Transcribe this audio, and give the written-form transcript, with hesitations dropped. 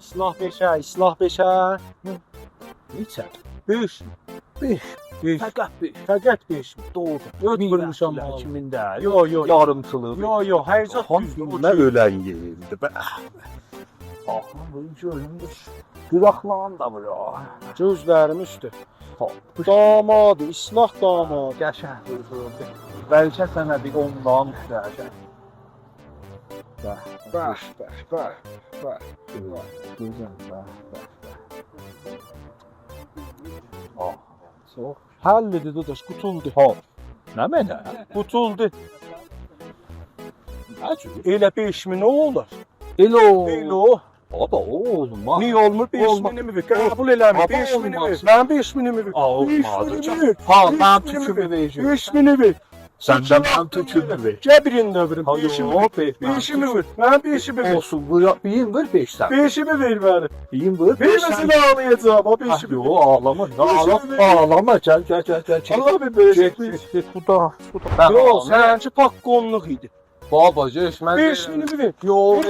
İslah beşə, islah beşə. Neçə? 5. 5. 5. Fəqət 5. Fəqət 5. Doğru. Öt vurmuşam. Kimində? Yo, yo. Yarımçılıq. Yo, hərcə Nə ölən yerində bə. Baxın, görünmüş. Qıraqlan da var. Gözlərim üstü. Damadı, islah damadı. Qəşəng durdu. Bəlkə sənə bir ondan düşəcək. Bax. Gözəl, bax. Çox. Həllidir dadaş, qutuldu. Nə mənə? Qutuldu. Acı. Elə 5000 olur. Elə Elə o. Baba olmaz. Niyə olmur? 5000'i mi ver? Qəbul eləmir. Baba 5000'i ver. olmaz. Mən 5000'i mi ver? Olmadı. 5000'i ver. Ben tükümü vereceğim. 5000'i ver. Sen de ben tükümü ver. Cəbirində verim. Hayır, 5'imi ver. 5'imi ver. Mən 5'imi ver. Olsun. Biyin ver 5 sen. 5'imi ver bana. Biyin ver 5 Verməsin ağlayacağım. O 5'imi Yo ver. ağlama. Ağlama. Gel. Allah bir böyle. Bu da. Yo, sənki pakkonluq idi. Baba, mən 5000'i ver. Yo,